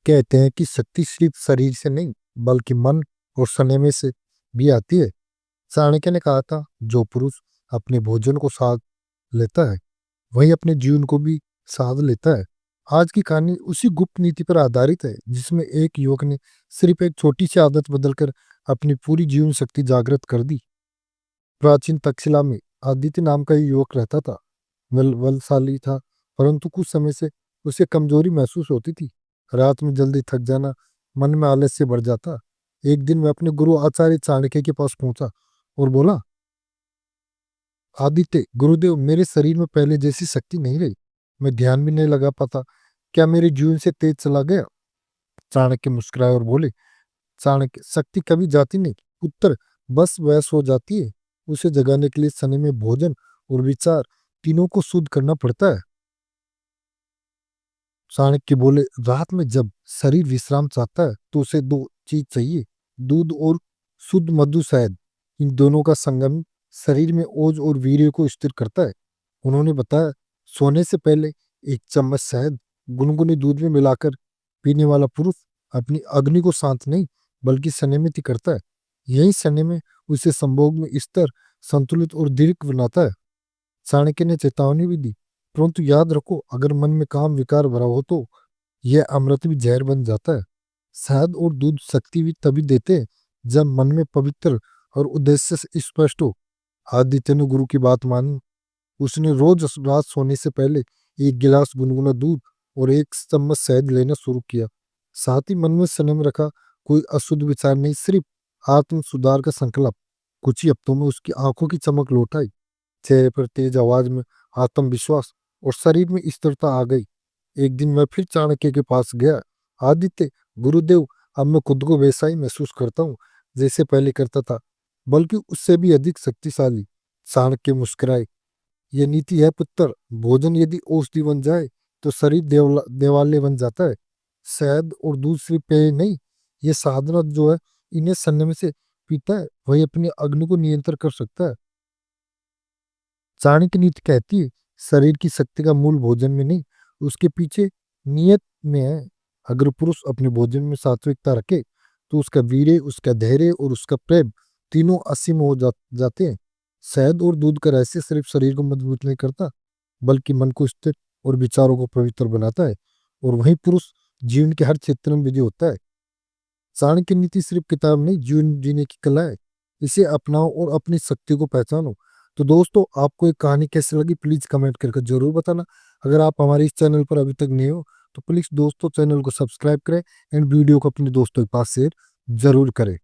कहते हैं कि शक्ति सिर्फ शरीर से नहीं बल्कि मन और संयम से भी आती है। चाणक्य ने कहा था, जो पुरुष अपने भोजन को साध लेता है वही अपने जीवन को भी साध लेता है। आज की कहानी उसी गुप्त नीति पर आधारित है जिसमें एक युवक ने सिर्फ एक छोटी सी आदत बदलकर अपनी पूरी जीवन शक्ति जागृत कर दी। प्राचीन तक्षशिला में आदित्य नाम का एक युवक रहता था। बलशाली था, परंतु कुछ समय से उसे कमजोरी महसूस होती थी। रात में जल्दी थक जाना, मन में आलस्य बढ़ जाता। एक दिन मैं अपने गुरु आचार्य चाणक्य के पास पहुंचा और बोला, आदित्य गुरुदेव, मेरे शरीर में पहले जैसी शक्ति नहीं रही, मैं ध्यान भी नहीं लगा पाता, क्या मेरे जीवन से तेज चला गया? चाणक्य मुस्कुराए और बोले, चाणक्य, शक्ति कभी जाती नहीं पुत्र, बस वयस हो जाती है। उसे जगाने के लिए समय में भोजन और विचार तीनों को शुद्ध करना पड़ता है। चाणक्य बोले, रात में जब शरीर विश्राम चाहता है तो उसे दो चीज चाहिए, दूध और शुद्ध मधु शहद। इन दोनों का संगम शरीर में ओज और वीर्य को स्थिर करता है। उन्होंने बताया, सोने से पहले एक चम्मच शहद गुनगुने दूध में मिलाकर पीने वाला पुरुष अपनी अग्नि को शांत नहीं बल्कि संयमित करता है। यही संयम उसे संभोग में स्थिर, संतुलित और दीर्घ बनाता है। चाणक्य ने चेतावनी भी दी, परंतु याद रखो, अगर मन में काम विकार भरा हो तो यह अमृत भी जहर बन जाता है। शहद और दूध शक्ति भी तभी देते हैं जब मन में पवित्र और उद्देश्य से स्पष्ट हो। आदित्य ने गुरु की बात मानी। उसने रोज रात सोने से पहले एक गिलास गुनगुना दूध और एक चम्मच शहद लेना शुरू किया। साथ ही मन में संयम रखा, कोई अशुद्ध विचार नहीं, सिर्फ आत्म सुधार का संकल्प। कुछ ही हफ्तों में उसकी आंखों की चमक लौट आई, चेहरे पर तेज, आवाज में आत्मविश्वास और शरीर में स्थिरता आ गई। एक दिन मैं फिर चाणक्य के पास गया। आदित्य गुरुदेव, अब मैं खुद को वैसा ही महसूस करता हूँ जैसे पहले करता था, बल्कि उससे भी अधिक शक्तिशाली। चाणक्य मुस्कुराए, ये नीति है पुत्र, भोजन यदि औषधि बन जाए तो शरीर देवालय बन जाता है। शहद और दूध सिर्फ पेय नहीं, ये साधना जो है, इन्हें संयम से पीता है वही अपनी अग्नि को नियंत्रण कर सकता है। चाणक्य नीति कहती है, शरीर की शक्ति का मूल भोजन में नहीं, उसके पीछे नियत में है। अगर पुरुष अपने भोजन में सात्विकता रखे तो उसका वीर्य, उसका धैर्य और उसका प्रेम तीनों असीम हो जाते हैं। शहद और दूध का रहस्य सिर्फ शरीर को मजबूत नहीं करता बल्कि मन को स्थिर और विचारों को पवित्र बनाता है, और वही पुरुष जीवन के हर क्षेत्र में विजय होता है। चाणक्य नीति सिर्फ किताब नहीं, जीवन जीने की कला है। इसे अपनाओ और अपनी शक्ति को पहचानो। तो दोस्तों, आपको ये कहानी कैसी लगी प्लीज कमेंट करके जरूर बताना। अगर आप हमारे इस चैनल पर अभी तक नए हो तो प्लीज दोस्तों चैनल को सब्सक्राइब करें एंड वीडियो को अपने दोस्तों के पास शेयर जरूर करें।